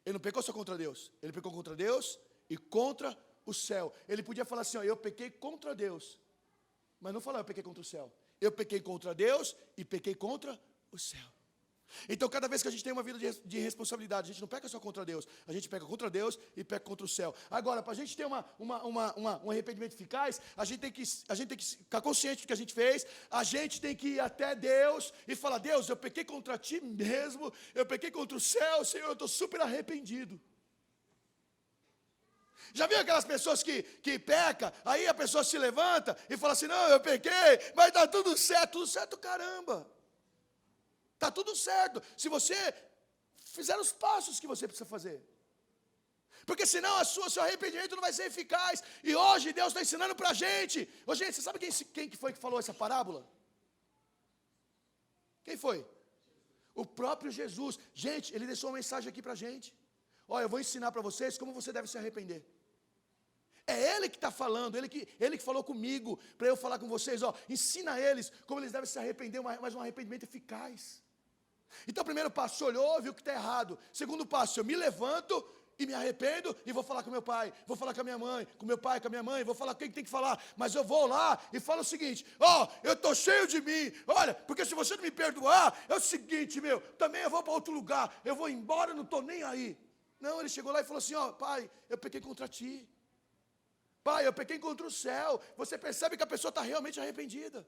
Ele não pecou só contra Deus, ele pecou contra Deus e contra o céu. Ele podia falar assim, eu pequei contra Deus, mas não falar eu pequei contra o céu. Eu pequei contra Deus e pequei contra o céu. Então cada vez que a gente tem uma vida de responsabilidade, a gente não peca só contra Deus, a gente peca contra Deus e peca contra o céu. Agora, para a gente ter um arrependimento eficaz, a gente tem que ficar consciente do que a gente fez, a gente tem que ir até Deus e falar, Deus, eu pequei contra ti mesmo, eu pequei contra o céu, Senhor, eu estou super arrependido. Já viu aquelas pessoas que pecam, aí a pessoa se levanta e fala assim, não, eu pequei, mas está tudo certo caramba. Está tudo certo, se você fizer os passos que você precisa fazer. Porque senão seu arrependimento não vai ser eficaz. E hoje Deus está ensinando para a gente. Ô, gente, você sabe quem que foi que falou essa parábola? Quem foi? O próprio Jesus. Gente, ele deixou uma mensagem aqui para a gente. Olha, eu vou ensinar para vocês como você deve se arrepender. É Ele que está falando, Ele que falou comigo, para eu falar com vocês, ó, ensina eles como eles devem se arrepender, mas um arrependimento eficaz. Então, o primeiro passo, olhou, viu que está errado. Segundo passo, eu me levanto e me arrependo e vou falar com meu pai, vou falar com a minha mãe, com meu pai, com a minha mãe, vou falar quem tem que falar, mas eu vou lá e falo o seguinte, ó, eu estou cheio de mim, olha, porque se você não me perdoar, é o seguinte, também eu vou para outro lugar, eu vou embora, não estou nem aí. Não, ele chegou lá e falou assim, ó, pai, eu pequei contra ti. Pai, eu pequei contra o céu. Você percebe que a pessoa está realmente arrependida.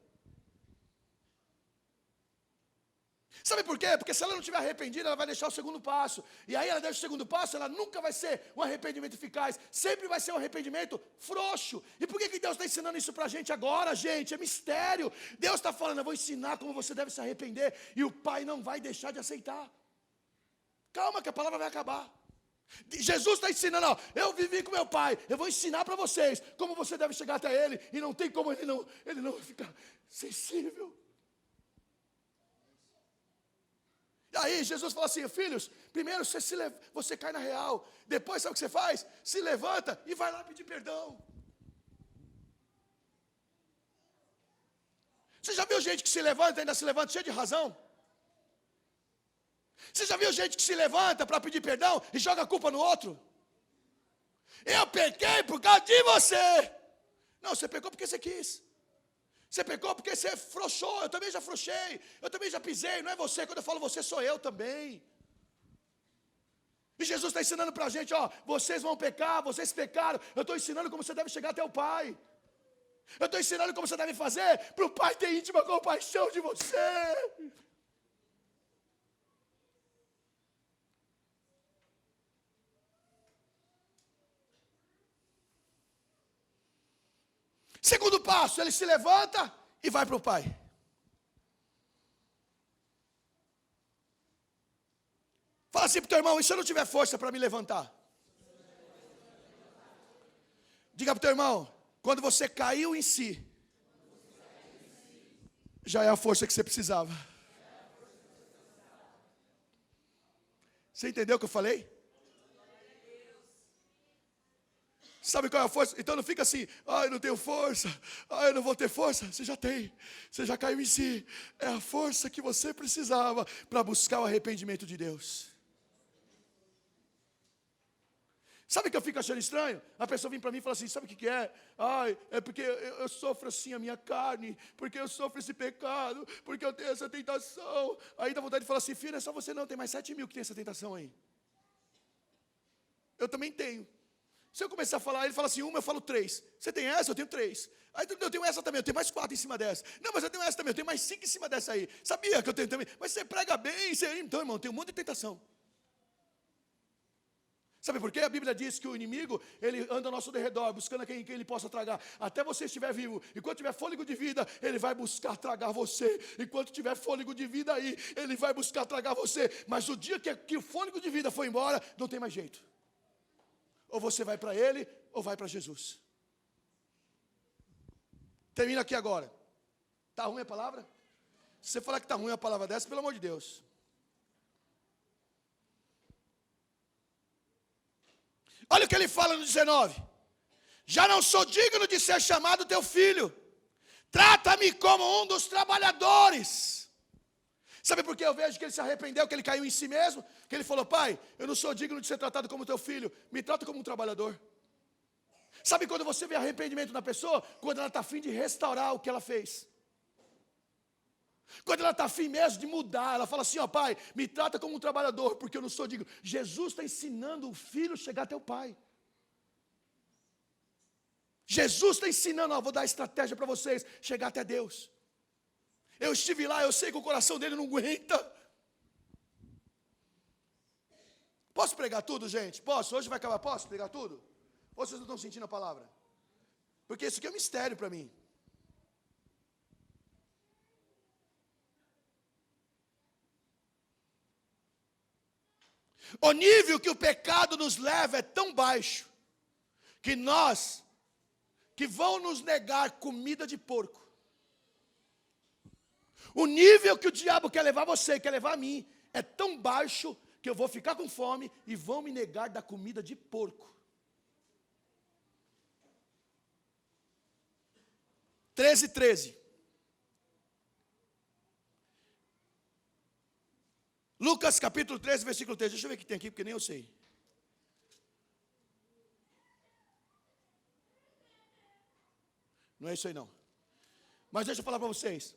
Sabe por quê? Porque se ela não estiver arrependida, ela vai deixar o segundo passo. E aí ela deixa o segundo passo, ela nunca vai ser um arrependimento eficaz. Sempre vai ser um arrependimento frouxo. E por que Deus está ensinando isso para a gente agora, gente? É mistério. Deus está falando, eu vou ensinar como você deve se arrepender. E o pai não vai deixar de aceitar. Calma que a palavra vai acabar. Jesus está ensinando, ó, eu vivi com meu pai, eu vou ensinar para vocês como você deve chegar até ele, e não tem como ele não ficar sensível. E aí Jesus fala assim, filhos, primeiro você cai na real, depois sabe o que você faz? Se levanta e vai lá pedir perdão. Você já viu gente que se levanta, ainda se levanta cheio de razão? Você já viu gente que se levanta para pedir perdão e joga a culpa no outro? Eu pequei por causa de você. Não, você pecou porque você quis. Você pecou porque você frouxou. Eu também já frouxei. Eu também já pisei. Não é você. Quando eu falo você, sou eu também. E Jesus está ensinando para a gente, ó, vocês vão pecar, vocês pecaram. Eu estou ensinando como você deve chegar até o Pai. Eu estou ensinando como você deve fazer para o Pai ter íntima compaixão de você. Segundo passo, ele se levanta e vai para o pai. Fala assim para o teu irmão, e se eu não tiver força para me levantar? Diga para o teu irmão, quando você caiu em si, já é a força que você precisava. Você entendeu o que eu falei? Sabe qual é a força? Então não fica assim, eu não tenho força, eu não vou ter força. Você já tem, você já caiu em si. É a força que você precisava para buscar o arrependimento de Deus. Sabe o que eu fico achando estranho? A pessoa vem para mim e fala assim, sabe o que é? É porque eu sofro assim a minha carne, porque eu sofro esse pecado, porque eu tenho essa tentação. Aí dá vontade de falar assim, filho, não é só você não, tem mais 7 mil que tem essa tentação aí. Eu também tenho. Se eu começar a falar, ele fala assim, eu falo 3. Você tem essa? Eu tenho 3. Aí eu tenho essa também, eu tenho mais 4 em cima dessa. Não, mas eu tenho essa também, eu tenho mais 5 em cima dessa aí. Sabia que eu tenho também? Mas você prega bem, então, irmão, tem um monte de tentação. Sabe por quê? A Bíblia diz que o inimigo, ele anda ao nosso derredor, buscando quem ele possa tragar. Até você estiver vivo. Enquanto tiver fôlego de vida, ele vai buscar tragar você. Enquanto tiver fôlego de vida aí, ele vai buscar tragar você. Mas o dia que o fôlego de vida for embora, não tem mais jeito. Ou você vai para ele, ou vai para Jesus. Termina aqui agora. Está ruim a palavra? Se você falar que está ruim a palavra dessa, pelo amor de Deus. Olha o que ele fala no 19. Já não sou digno de ser chamado teu filho. Trata-me como um dos trabalhadores. Sabe por que eu vejo que ele se arrependeu, que ele caiu em si mesmo? Que ele falou, pai, eu não sou digno de ser tratado como teu filho, me trata como um trabalhador. Sabe quando você vê arrependimento na pessoa? Quando ela está a fim de restaurar o que ela fez. Quando ela está a fim mesmo de mudar, ela fala assim, ó pai, me trata como um trabalhador, porque eu não sou digno. Jesus está ensinando o filho a chegar até o pai. Jesus está ensinando, vou dar estratégia para vocês, chegar até Deus. Eu estive lá, eu sei que o coração dele não aguenta. Posso pregar tudo, gente? Posso? Hoje vai acabar, posso pregar tudo? Ou vocês não estão sentindo a palavra? Porque isso aqui é um mistério para mim. O nível que o pecado nos leva é tão baixo, que nós, que vão nos negar comida de porco, o nível que o diabo quer levar você, quer levar a mim, é tão baixo, que eu vou ficar com fome e vão me negar da comida de porco. 13:13. Lucas capítulo 13, versículo 13. Deixa eu ver o que tem aqui, porque nem eu sei. Não é isso aí não. Mas deixa eu falar para vocês.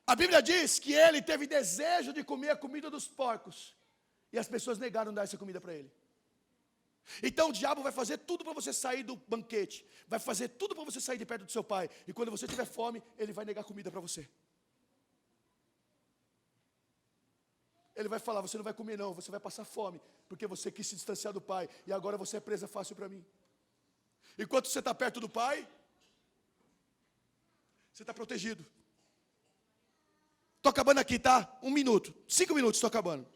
A Bíblia diz que ele teve desejo de comer a comida dos porcos. E as pessoas negaram dar essa comida para ele. Então o diabo vai fazer tudo para você sair do banquete. Vai fazer tudo para você sair de perto do seu pai. E quando você tiver fome, ele vai negar comida para você. Ele vai falar, você não vai comer não, você vai passar fome. Porque você quis se distanciar do pai. E agora você é presa fácil para mim. Enquanto você está perto do pai, você está protegido. Estou acabando aqui, tá? 1 minuto. 5 minutos, estou acabando.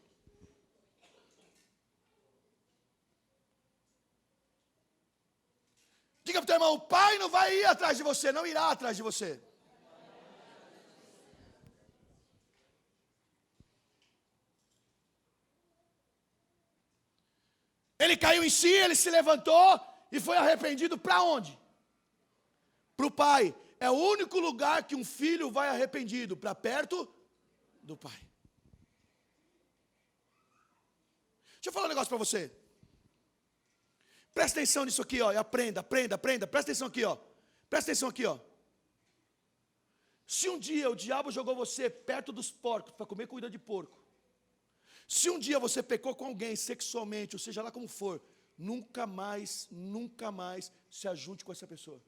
Diga para o teu irmão, o pai não vai ir atrás de você, não irá atrás de você. Ele caiu em si, ele se levantou e foi arrependido para onde? Para o pai. É o único lugar que um filho vai arrependido, para perto do pai. Deixa eu falar um negócio para você. Presta atenção nisso aqui, ó, e aprenda. Presta atenção aqui, ó. Presta atenção aqui, ó. Se um dia o diabo jogou você perto dos porcos para comer comida de porco, se um dia você pecou com alguém sexualmente, ou seja lá como for, nunca mais se ajunte com essa pessoa.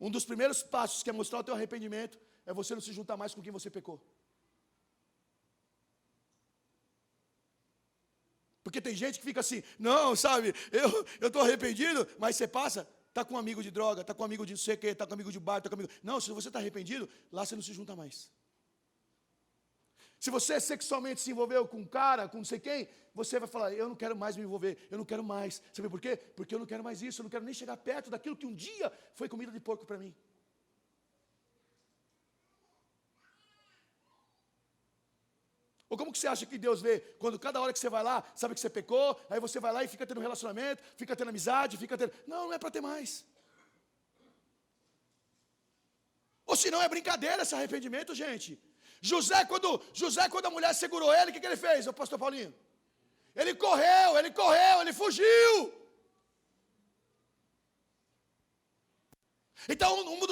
Um dos primeiros passos que é mostrar o teu arrependimento é você não se juntar mais com quem você pecou. Porque tem gente que fica assim, não, sabe, eu estou arrependido, mas você passa, está com um amigo de droga, está com um amigo de não sei o quê, está com um amigo de bar, está com um amigo... Não, se você está arrependido, lá você não se junta mais. Se você sexualmente se envolveu com um cara, com não sei quem, você vai falar, eu não quero mais me envolver, eu não quero mais. Sabe por quê? Porque eu não quero mais isso, eu não quero nem chegar perto daquilo que um dia foi comida de porco para mim. Ou como que você acha que Deus vê? Quando cada hora que você vai lá, sabe que você pecou, aí você vai lá e fica tendo relacionamento, fica tendo amizade, fica tendo... Não, não é para ter mais. Ou se não é brincadeira esse arrependimento, gente. José, quando a mulher segurou ele, o que ele fez, o pastor Paulinho? Ele correu, ele fugiu. Então, uma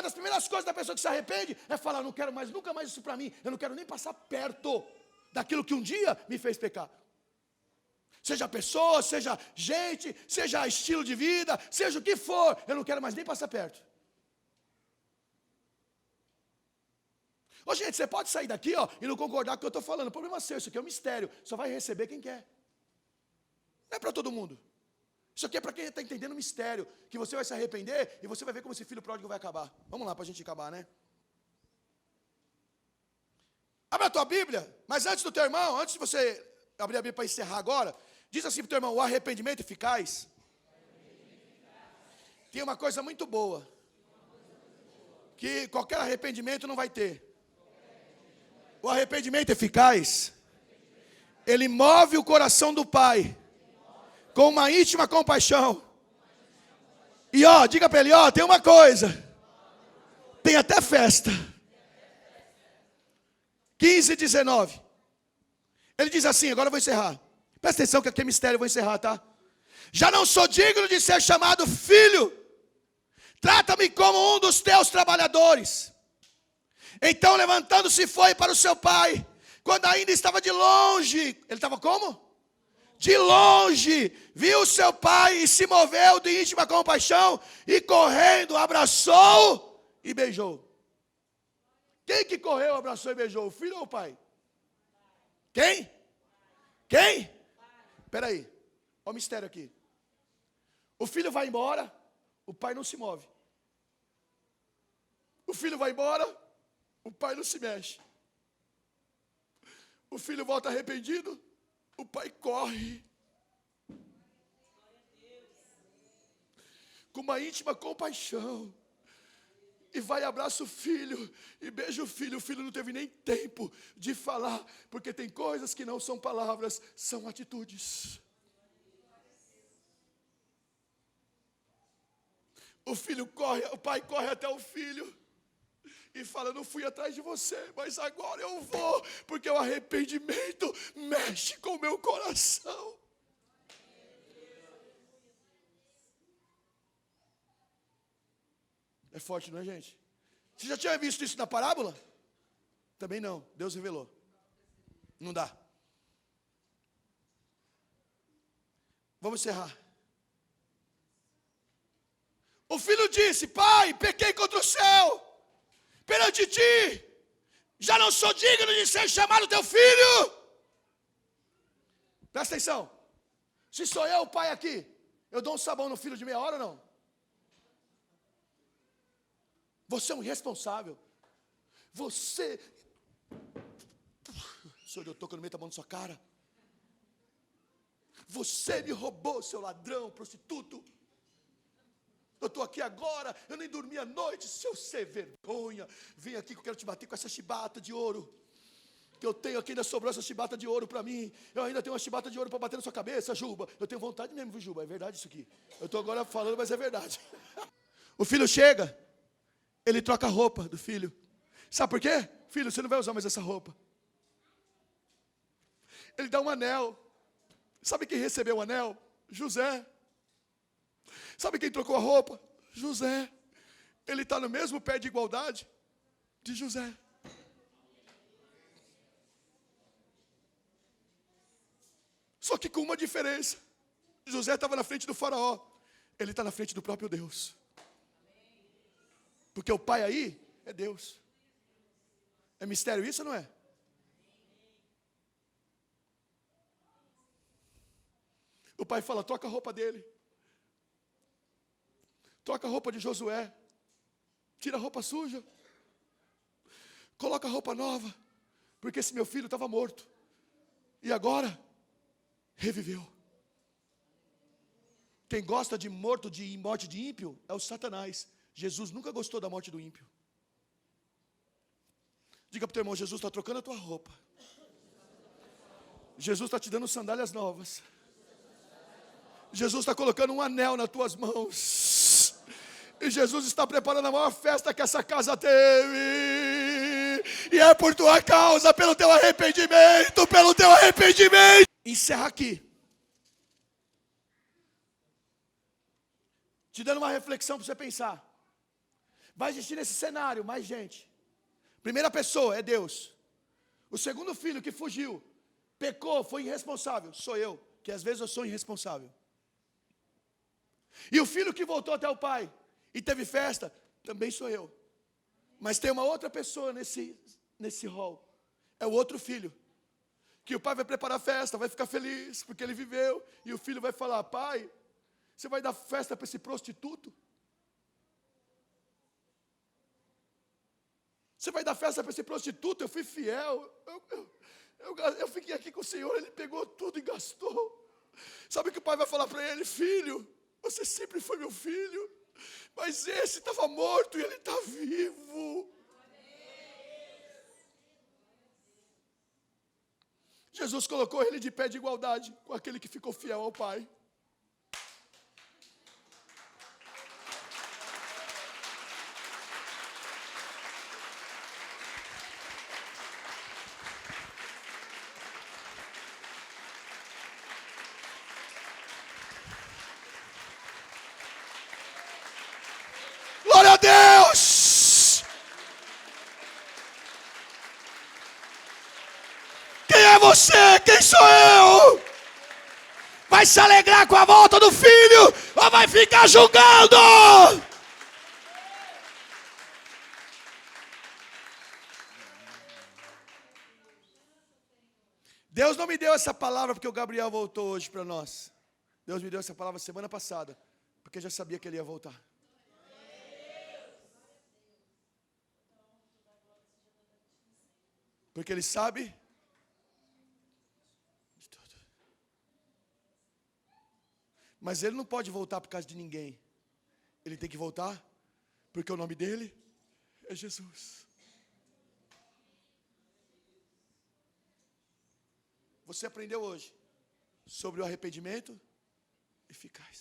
das primeiras coisas da pessoa que se arrepende é falar, não quero mais, nunca mais isso para mim. Eu não quero nem passar perto daquilo que um dia me fez pecar. Seja pessoa, seja gente, seja estilo de vida, seja o que for, eu não quero mais nem passar perto. Ô gente, você pode sair daqui e não concordar com o que eu estou falando. O problema é seu, isso aqui é um mistério. Só vai receber quem quer. Não é para todo mundo. Isso aqui é para quem está entendendo o mistério. Que você vai se arrepender e você vai ver como esse filho pródigo vai acabar. Vamos lá para a gente acabar, né? Abre a tua Bíblia. Mas antes do teu irmão, antes de você abrir a Bíblia para encerrar agora, diz assim para o teu irmão, o arrependimento eficaz. Tem uma coisa muito boa. Que qualquer arrependimento não vai ter. O arrependimento eficaz, ele move o coração do pai com uma íntima compaixão. E diga para ele, tem uma coisa, tem até festa. 15:19. Ele diz assim, agora eu vou encerrar. Presta atenção que aqui é mistério, eu vou encerrar, tá? Já não sou digno de ser chamado filho. Trata-me como um dos teus trabalhadores. Então, levantando-se, foi para o seu pai. Quando ainda estava de longe, ele estava como? De longe, viu o seu pai e se moveu de íntima compaixão e correndo, abraçou e beijou. Quem que correu, abraçou e beijou? O filho ou o pai? Quem? Quem? Espera aí. Olha o mistério aqui. O filho vai embora, o pai não se move. O filho vai embora, o pai não se mexe. O filho volta arrependido, o pai corre. Com uma íntima compaixão. E vai, abraça o filho, e beija o filho. O filho não teve nem tempo de falar, porque tem coisas que não são palavras, são atitudes. O filho corre, o pai corre até o filho e fala: não fui atrás de você, mas agora eu vou, porque o arrependimento mexe com o meu coração. É forte, não é, gente? Você já tinha visto isso na parábola? Também não, Deus revelou. Não dá. Vamos encerrar. O filho disse: pai, pequei contra o céu, perante ti, já não sou digno de ser chamado teu filho. Presta atenção. Se sou eu o pai aqui, eu dou um sabão no filho de meia hora ou não? Você é um irresponsável. Você... Senhor, eu estou meto a mão na sua cara. Você me roubou, seu ladrão, prostituto. Eu estou aqui agora, eu nem dormi a noite. Seu sem vergonha, vem aqui que eu quero te bater com essa chibata de ouro. Que eu tenho aqui, ainda sobrou essa chibata de ouro para mim. Eu ainda tenho uma chibata de ouro para bater na sua cabeça, Juba. Eu tenho vontade mesmo, viu, Juba? É verdade isso aqui. Eu estou agora falando, mas é verdade. O filho chega. Ele troca a roupa do filho. Sabe por quê? Filho, você não vai usar mais essa roupa. Ele dá um anel. Sabe quem recebeu o anel? José. Sabe quem trocou a roupa? José. Ele está no mesmo pé de igualdade de José. Só que com uma diferença. José estava na frente do faraó. Ele está na frente do próprio Deus. Porque o pai aí é Deus. É mistério isso ou não é? O pai fala: troca a roupa dele. Troca a roupa de Josué. Tira a roupa suja. Coloca a roupa nova. Porque esse meu filho estava morto. E agora, reviveu. Quem gosta de morto, de morte de ímpio, é o Satanás. Jesus nunca gostou da morte do ímpio. Diga para o teu irmão: Jesus está trocando a tua roupa. Jesus está te dando sandálias novas. Jesus está colocando um anel nas tuas mãos. E Jesus está preparando a maior festa que essa casa teve. E é por tua causa, pelo teu arrependimento, pelo teu arrependimento. Encerra aqui. Te dando uma reflexão para você pensar. Vai existir nesse cenário mais gente. Primeira pessoa é Deus. O segundo filho que fugiu, pecou, foi irresponsável, sou eu, que às vezes eu sou irresponsável. E o filho que voltou até o pai e teve festa, também sou eu. Mas tem uma outra pessoa nesse rol. É o outro filho. Que o pai vai preparar a festa, vai ficar feliz, porque ele viveu. E o filho vai falar: pai, você vai dar festa para esse prostituto? Você vai dar festa para esse prostituto? Eu fui fiel. Eu fiquei aqui com o Senhor, ele pegou tudo e gastou. Sabe o que o pai vai falar para ele? Filho, você sempre foi meu filho, mas esse estava morto e ele está vivo. Jesus colocou ele de pé de igualdade com aquele que ficou fiel ao Pai. Glória a Deus! Quem é você? Quem sou eu? Vai se alegrar com a volta do filho ou vai ficar julgando? Deus não me deu essa palavra porque o Gabriel voltou hoje para nós. Deus me deu essa palavra semana passada, porque já sabia que ele ia voltar. Porque ele sabe de tudo. Mas ele não pode voltar por causa de ninguém. Ele tem que voltar porque o nome dele é Jesus. Você aprendeu hoje sobre o arrependimento eficaz.